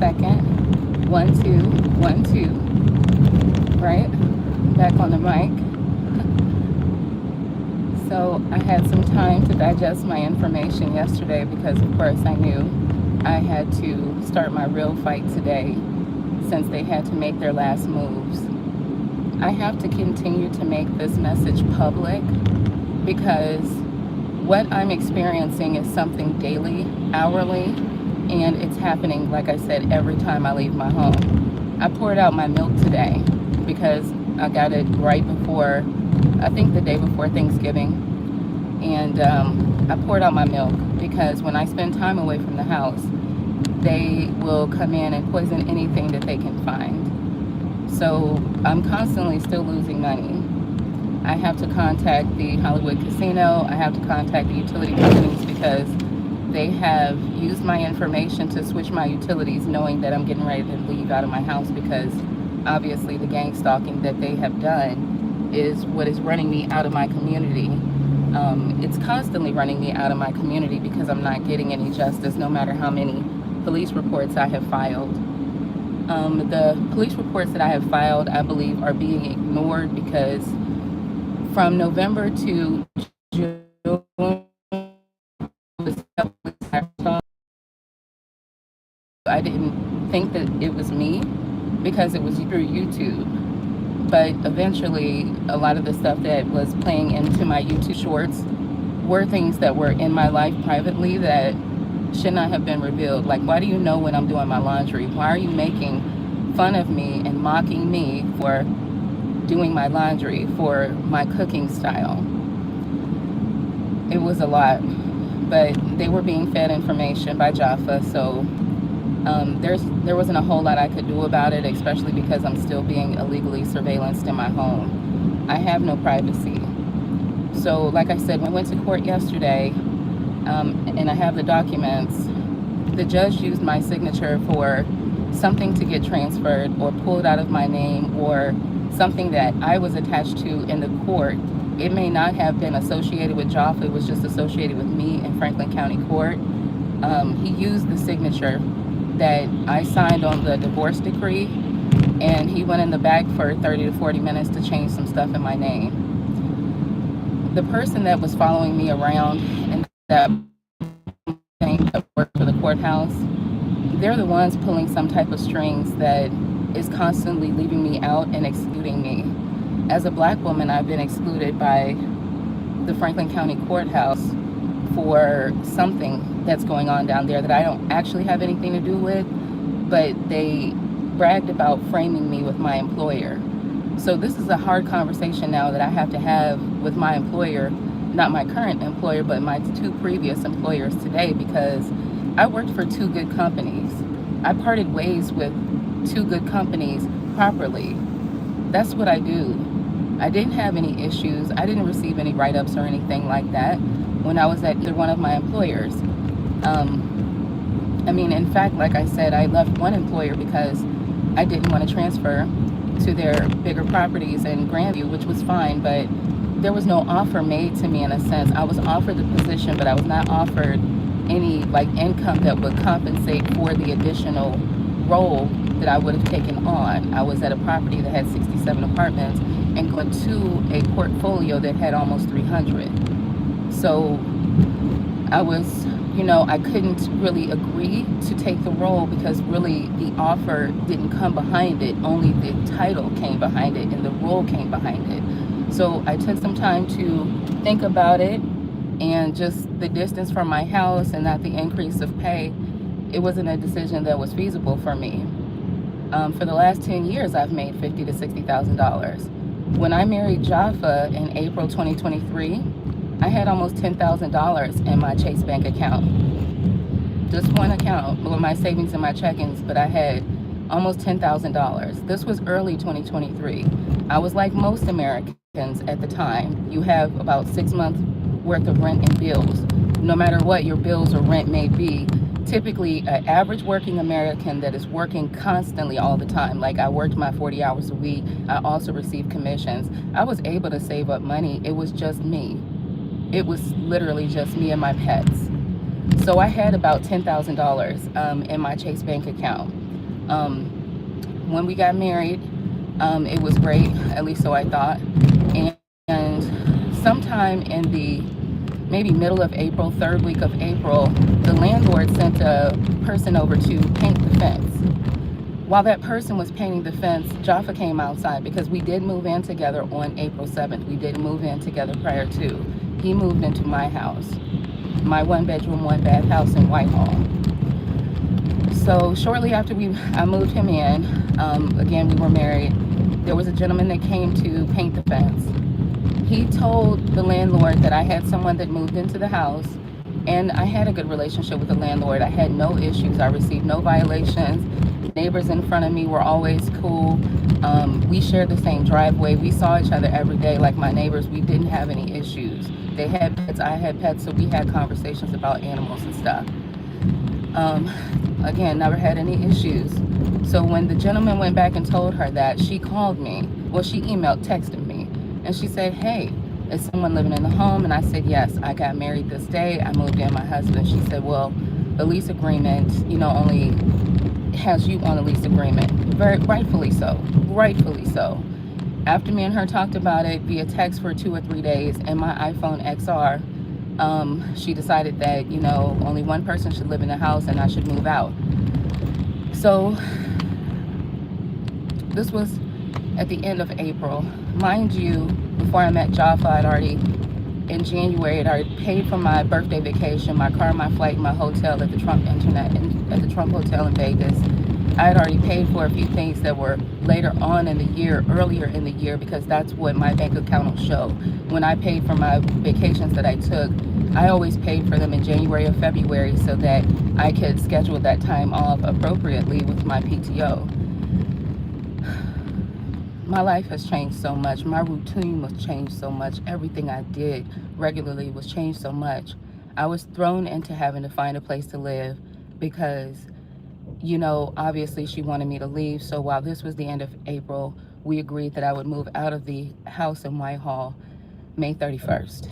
2nd. 1 2 1 2. Right? Back on the mic. So I had some time to digest my information yesterday because, of course, I knew I had to start my real fight today since they had to make their last moves. I have to continue to make this message public because what I'm experiencing is something daily, hourly, and it's happening, like I said, every time I leave my home. I poured out my milk today because I got it right before, I think the day before Thanksgiving. And I poured out my milk because when I spend time away from the house, they will come in and poison anything that they can find. So I'm constantly still losing money. I have to contact the Hollywood Casino. I have to contact the utility companies because they have used my information to switch my utilities, knowing that I'm getting ready to leave out of my house because obviously the gang stalking that they have done is what is running me out of my community. It's constantly running me out of my community because I'm not getting any justice no matter how many police reports I have filed. The police reports that I have filed, I believe, are being ignored because from November to June, I didn't think that it was me because it was through YouTube. But eventually, a lot of the stuff that was playing into my YouTube shorts were things that were in my life privately that should not have been revealed. Like, why do you know when I'm doing my laundry? Why are you making fun of me and mocking me for doing my laundry, for my cooking style? It was a lot, but they were being fed information by Jaffa, so there wasn't a whole lot I could do about it, especially because I'm still being illegally surveillanced in my home. I have no privacy. So like I said, when I went to court yesterday, and I have the documents, the judge used my signature for something to get transferred or pulled out of my name, or something that I was attached to in the court. It may not have been associated with Jaffa, it was just associated with me in Franklin County Court. He used the signature that I signed on the divorce decree, and he went in the back for 30 to 40 minutes to change some stuff in my name. The person that was following me around and that worked for the courthouse, they're the ones pulling some type of strings that is constantly leaving me out and excluding me. As a Black woman, I've been excluded by the Franklin County Courthouse for something that's going on down there that I don't actually have anything to do with, but they bragged about framing me with my employer. So this is a hard conversation now that I have to have with my employer, not my current employer, but my two previous employers today, because I worked for two good companies. I parted ways with two good companies properly. That's what I do. I didn't have any issues. I didn't receive any write-ups or anything like that when I was at either one of my employers. I mean, in fact, like I said, I left one employer because I didn't want to transfer to their bigger properties in Grandview, which was fine, but there was no offer made to me in a sense. I was offered the position, but I was not offered any like income that would compensate for the additional role that I would have taken on. I was at a property that had 67 apartments and going to a portfolio that had almost 300. So I was, I couldn't really agree to take the role because really the offer didn't come behind it. Only the title came behind it and the role came behind it. So I took some time to think about it, and just the distance from my house and not the increase of pay, it wasn't a decision that was feasible for me. For the last 10 years, I've made $50,000 to $60,000. When I married Jaffa in April 2023, I had almost $10,000 in my Chase bank account. Just one account with my savings and my check-ins, but I had almost $10,000. This was early 2023. I was like most Americans at the time. You have about 6 months worth of rent and bills. No matter what your bills or rent may be, typically an average working American that is working constantly all the time, like I worked my 40 hours a week, I also received commissions. I was able to save up money. It was just me. It was literally just me and my pets. So I had about $10,000 in my Chase bank account. When we got married, it was great, at least so I thought. And sometime in the maybe middle of April, third week of April, the landlord sent a person over to paint the fence. While that person was painting the fence, Jaffa came outside because we did move in together on April 7th. We didn't move in together prior to. He moved into my house, my one bedroom, one bath house in Whitehall. So shortly after I moved him in, again, we were married, there was a gentleman that came to paint the fence. He told the landlord that I had someone that moved into the house, and I had a good relationship with the landlord. I had no issues. I received no violations. Neighbors in front of me were always cool. We shared the same driveway. We saw each other every day like my neighbors. We didn't have any issues. They had pets, I had pets, so we had conversations about animals and stuff. Again, never had any issues. So when the gentleman went back and told her that, she called me. Well, she texted me, and she said, "Hey, is someone living in the home?" And I said, "Yes, I got married this day. I moved in my husband." She said, "Well, the lease agreement, only has you on a lease agreement." Very rightfully so. Rightfully so. After me and her talked about it via text for 2 or 3 days, and my iPhone XR, she decided that only one person should live in the house and I should move out. So this was at the end of April. Mind you, before I met Jaffa, in January, I'd already paid for my birthday vacation, my car, my flight, my hotel at the Trump Hotel in Vegas. I had already paid for a few things that were later on in the year, earlier in the year, because that's what my bank account will show. When I paid for my vacations that I took, I always paid for them in January or February so that I could schedule that time off appropriately with my PTO. My life has changed so much. My routine was changed so much. Everything I did regularly was changed so much. I was thrown into having to find a place to live because, obviously she wanted me to leave. So while this was the end of April, we agreed that I would move out of the house in Whitehall May 31st.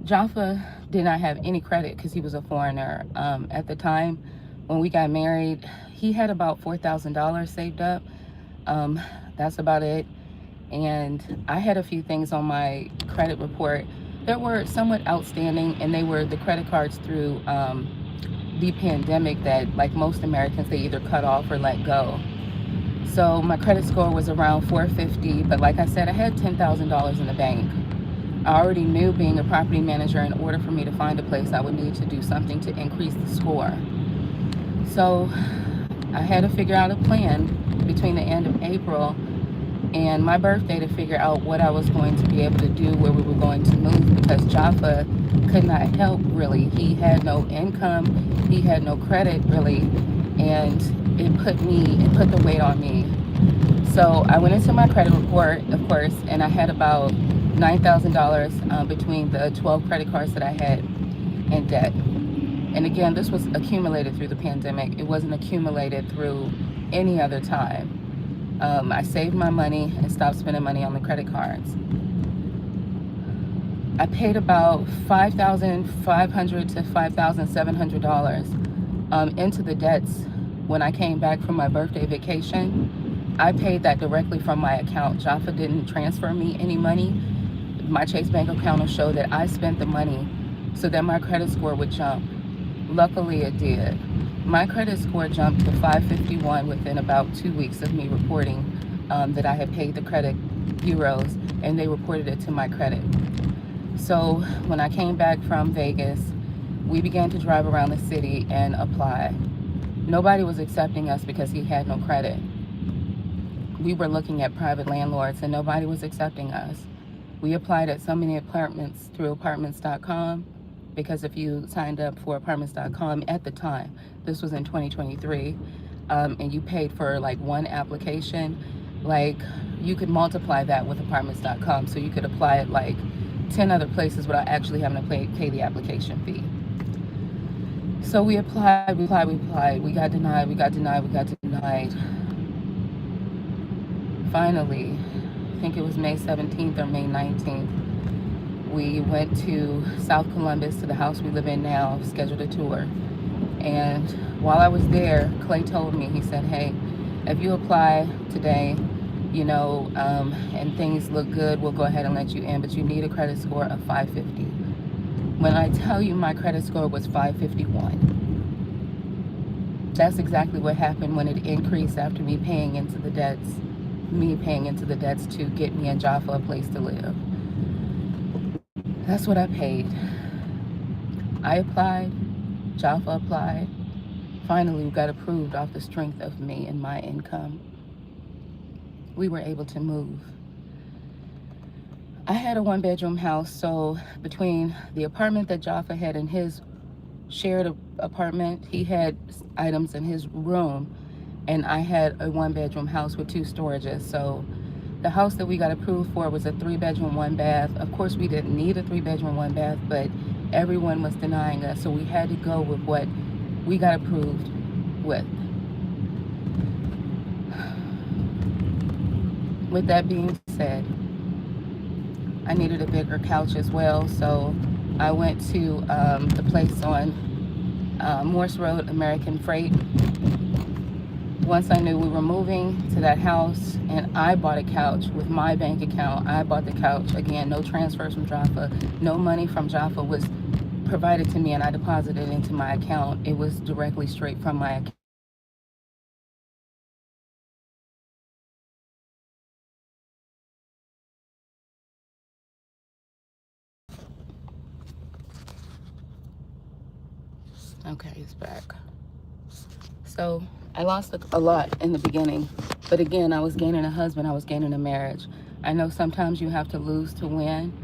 Jaffa did not have any credit because he was a foreigner. At the time when we got married, he had about $4,000 saved up. That's about it. And I had a few things on my credit report that were somewhat outstanding, and they were the credit cards through the pandemic that, like most Americans, they either cut off or let go. So my credit score was around 450, but like I said, I had $10,000 in the bank. I already knew, being a property manager, in order for me to find a place, I would need to do something to increase the score. So I had to figure out a plan between the end of April and my birthday to figure out what I was going to be able to do, where we were going to move, because Jaffa could not help really. He had no income, he had no credit really, and it put the weight on me. So I went into my credit report, of course, and I had about $9,000 between the 12 credit cards that I had in debt. And again, this was accumulated through the pandemic. It wasn't accumulated through any other time. I saved my money and stopped spending money on the credit cards. I paid about $5,500 to $5,700 into the debts when I came back from my birthday vacation. I paid that directly from my account. Jaffa didn't transfer me any money. My Chase Bank account will show that I spent the money so that my credit score would jump. Luckily, it did. My credit score jumped to 551 within about 2 weeks of me reporting that I had paid the credit bureaus, and they reported it to my credit. So when I came back from Vegas, we began to drive around the city and apply. Nobody was accepting us because he had no credit. We were looking at private landlords and nobody was accepting us. We applied at so many apartments through apartments.com, because if you signed up for apartments.com at the time, this was in 2023, and you paid for like one application, like you could multiply that with apartments.com, so you could apply at like 10 other places without actually having to pay the application fee. So we applied, we got denied. Finally, I think it was May 17th or May 19th, we went to South Columbus, to the house we live in now, scheduled a tour. And while I was there, Clay told me, he said, hey, if you apply today, and things look good, we'll go ahead and let you in, but you need a credit score of 550. When I tell you my credit score was 551, that's exactly what happened when it increased after me paying into the debts to get me and Jaffa a place to live. That's what I paid. I applied, Jaffa applied. Finally, we got approved off the strength of me and my income. We were able to move. I had a one-bedroom house, so between the apartment that Jaffa had in his shared apartment, he had items in his room, and I had a one-bedroom house with 2 storages. So the house that we got approved for was a 3-bedroom, 1-bath. Of course, we didn't need a 3-bedroom, 1-bath, but everyone was denying us, so we had to go with what we got approved with. With that being said, I needed a bigger couch as well, so I went to the place on Morse Road, American Freight. Once I knew we were moving to that house, and I bought a couch with my bank account. I bought the couch. Again, no transfers from Jaffa. No money from Jaffa was provided to me, and I deposited it into my account. It was directly straight from my account. Okay, it's back. So I lost a lot in the beginning, but again, I was gaining a husband, I was gaining a marriage. I know sometimes you have to lose to win.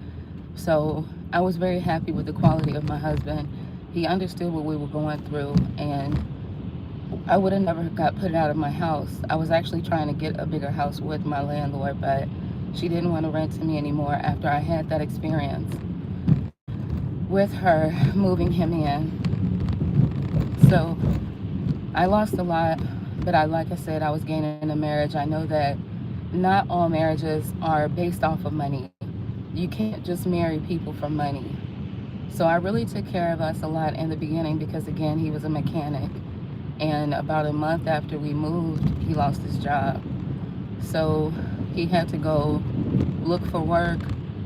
So I was very happy with the quality of my husband. He understood what we were going through, and I would have never got put out of my house. I was actually trying to get a bigger house with my landlord, but she didn't want to rent to me anymore after I had that experience with her moving him in. So I lost a lot, but like I said, I was gaining a marriage. I know that not all marriages are based off of money. You can't just marry people for money. So I really took care of us a lot in the beginning because, again, he was a mechanic. And about a month after we moved, he lost his job. So he had to go look for work.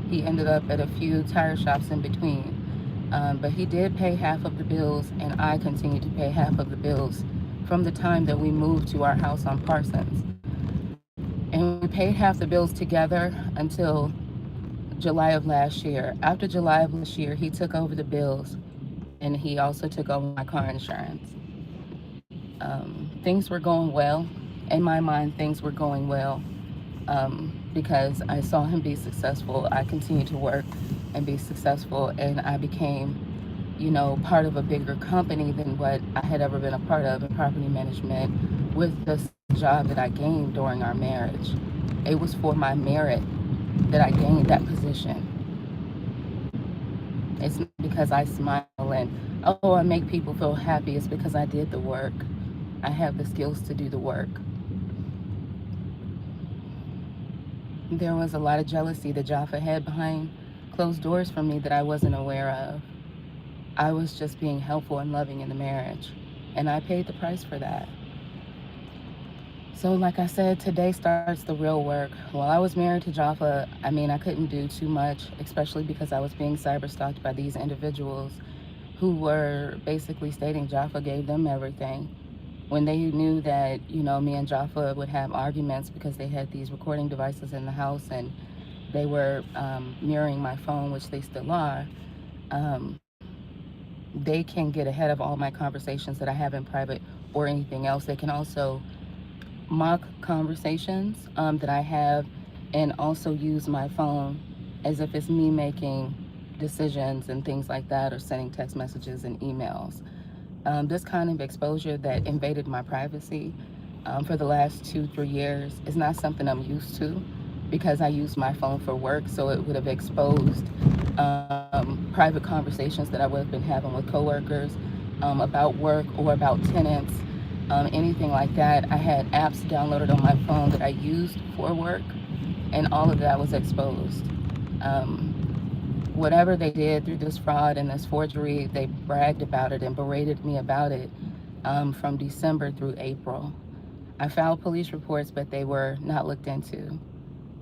He ended up at a few tire shops in between. But he did pay half of the bills, and I continued to pay half of the bills from the time that we moved to our house on Parsons. And we paid half the bills together until July of last year. After July of last year, he took over the bills, and he also took over my car insurance. Things were going well. In my mind, things were going well because I saw him be successful. I continued to work and be successful, and I became, part of a bigger company than what I had ever been a part of in property management with the job that I gained during our marriage. It was for my merit that I gained that position. It's not because I smile and, oh, I make people feel happy. It's because I did the work. I have the skills to do the work. There was a lot of jealousy that Jaffa had behind closed doors from me that I wasn't aware of. I was just being helpful and loving in the marriage, and I paid the price for that. So like I said, today starts the real work. While I was married to Jaffa, I couldn't do too much, especially because I was being cyber stalked by these individuals who were basically stating Jaffa gave them everything. When they knew that, me and Jaffa would have arguments because they had these recording devices in the house and they were mirroring my phone, which they still are, they can get ahead of all my conversations that I have in private or anything else. They can also mock conversations that I have and also use my phone as if it's me making decisions and things like that, or sending text messages and emails. This kind of exposure that invaded my privacy for the last 2-3 years is not something I'm used to because I use my phone for work, so it would have exposed private conversations that I would have been having with coworkers about work or about tenants, anything like that. I had apps downloaded on my phone that I used for work, and all of that was exposed. Whatever they did through this fraud and this forgery, they bragged about it and berated me about it. from December through April. I filed police reports, but they were not looked into.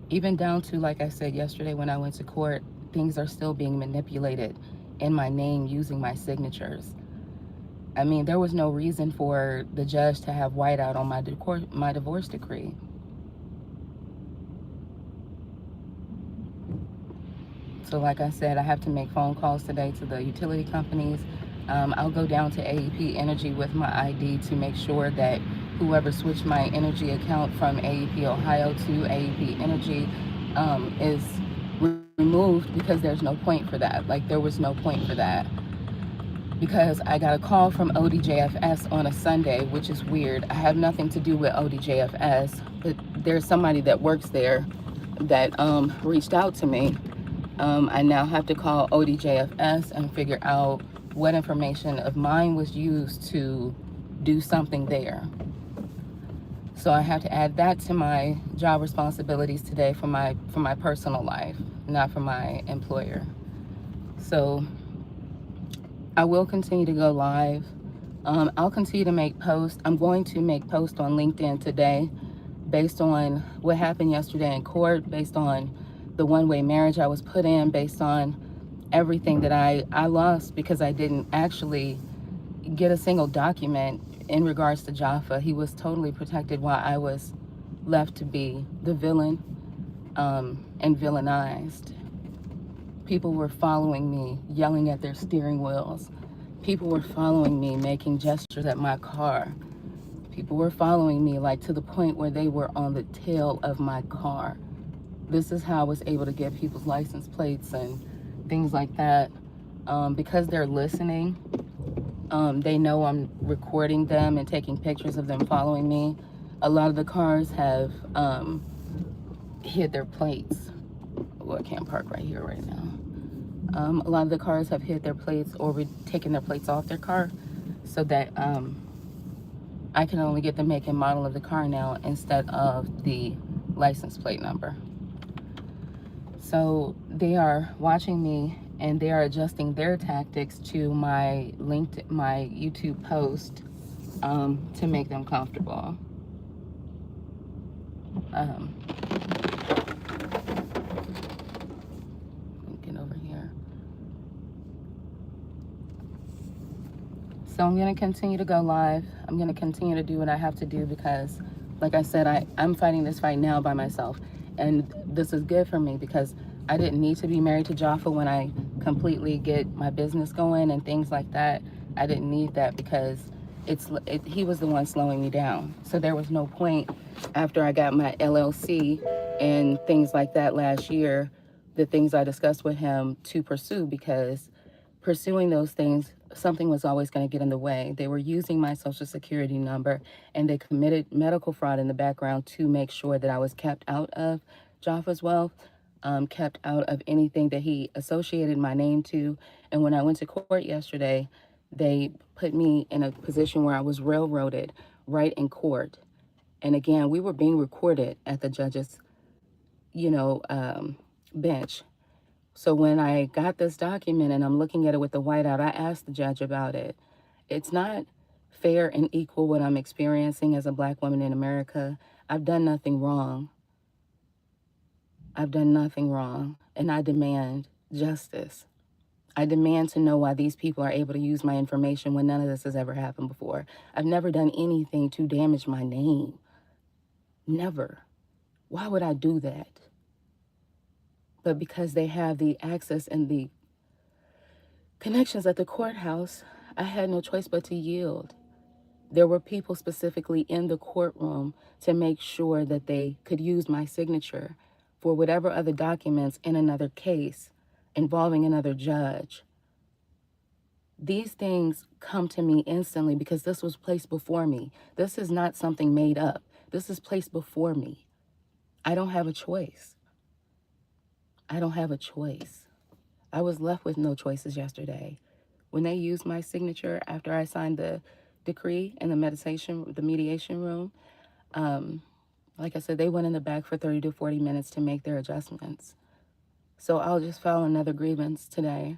Even down to, like I said yesterday when I went to court, things are still being manipulated in my name using my signatures. I mean, there was no reason for the judge to have whiteout on my divorce decree. So like I said, I have to make phone calls today to the utility companies. I'll go down to AEP Energy with my ID to make sure that whoever switched my energy account from AEP Ohio to AEP Energy is removed, because there's no point for that. Like, there was no point for that. Because I got a call from ODJFS on a Sunday, which is weird. I have nothing to do with ODJFS, but there's somebody that works there that reached out to me. I now have to call ODJFS and figure out what information of mine was used to do something there. So I have to add that to my job responsibilities today for my personal life, not for my employer. So I will continue to go live. I'll continue to make posts. I'm going to make posts on LinkedIn today based on what happened yesterday in court, based on the one-way marriage I was put in, based on everything that I lost because I didn't actually get a single document in regards to Jaffa. He was totally protected while I was left to be the villain and villainized. People were following me, yelling at their steering wheels. People were following me, making gestures at my car. People were following me, like, to the point where they were on the tail of my car. This is how I was able to get people's license plates and things like that. Because they're listening, they know I'm recording them and taking pictures of them following me. A lot of the cars have hid their plates. Well, I can't park right here right now. A lot of the cars have hid their plates or taken their plates off their car, so that I can only get the make and model of the car now instead of the license plate number. So they are watching me, and they are adjusting their tactics to my YouTube post to make them comfortable. Get over here. So I'm going to continue to go live. I'm going to continue to do what I have to do because, like I said, I'm fighting this fight now by myself. And this is good for me because I didn't need to be married to Jaffa when I completely get my business going and things like that. I didn't need that because he was the one slowing me down. So there was no point after I got my LLC and things like that last year, the things I discussed with him to pursue, because pursuing those things, something was always going to get in the way. They were using my social security number, and they committed medical fraud in the background to make sure that I was kept out of Jaffa's wealth, kept out of anything that he associated my name to. And when I went to court yesterday, they put me in a position where I was railroaded right in court. And again, we were being recorded at the judge's, bench. So when I got this document and I'm looking at it with the whiteout, I asked the judge about it. It's not fair and equal what I'm experiencing as a Black woman in America. I've done nothing wrong. I've done nothing wrong, and I demand justice. I demand to know why these people are able to use my information when none of this has ever happened before. I've never done anything to damage my name. Never. Why would I do that? But because they have the access and the connections at the courthouse, I had no choice but to yield. There were people specifically in the courtroom to make sure that they could use my signature for whatever other documents in another case involving another judge. These things come to me instantly because this was placed before me. This is not something made up. This is placed before me. I don't have a choice. I don't have a choice. I was left with no choices yesterday. When they used my signature after I signed the decree in the mediation room, like I said, they went in the back for 30 to 40 minutes to make their adjustments. So I'll just file another grievance today.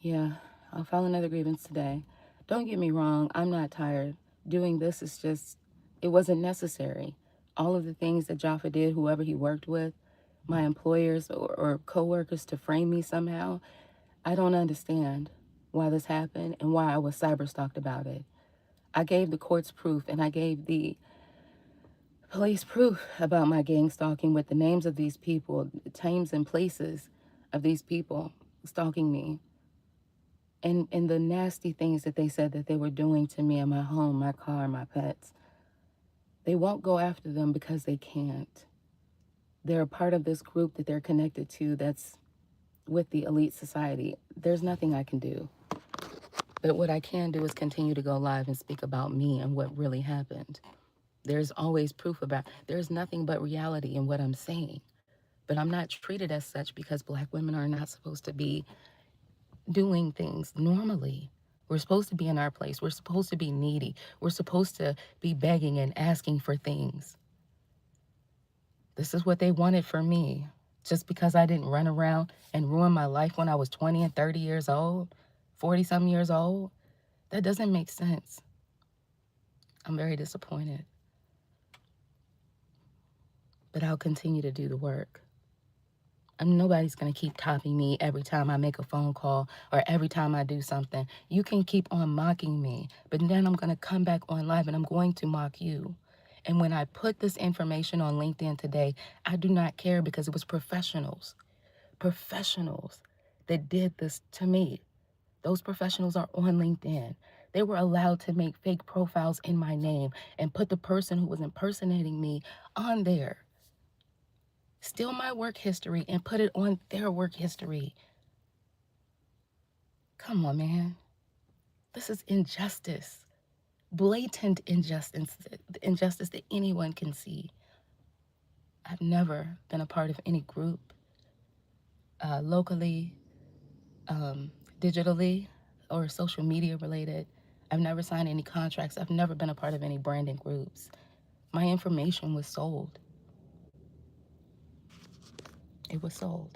Yeah, I'll file another grievance today. Don't get me wrong, I'm not tired. Doing this is just, it wasn't necessary. All of the things that Jaffa did, whoever he worked with, my employers or coworkers to frame me somehow, I don't understand why this happened and why I was cyberstalked about it. I gave the courts proof and I gave the police proof about my gang stalking with the names of these people, the times and places of these people stalking me, and the nasty things that they said that they were doing to me in my home, my car, my pets. They won't go after them because they can't. They're a part of this group that they're connected to that's with the elite society. There's nothing I can do. But what I can do is continue to go live and speak about me and what really happened. There's always proof about, there's nothing but reality in what I'm saying. But I'm not treated as such because Black women are not supposed to be doing things normally. We're supposed to be in our place. We're supposed to be needy. We're supposed to be begging and asking for things. This is what they wanted for me. Just because I didn't run around and ruin my life when I was 20 and 30 years old, 40 some years old, that doesn't make sense. I'm very disappointed. But I'll continue to do the work. Nobody's going to keep topping me every time I make a phone call or every time I do something. You can keep on mocking me, but then I'm going to come back on live and I'm going to mock you. And when I put this information on LinkedIn today, I do not care because it was professionals that did this to me. Those professionals are on LinkedIn. They were allowed to make fake profiles in my name and put the person who was impersonating me on there. Steal my work history and put it on their work history. Come on, man. This is injustice. Blatant injustice that anyone can see. I've never been a part of any group, locally, digitally, or social media related. I've never signed any contracts. I've never been a part of any branding groups. My information was sold. It was sold.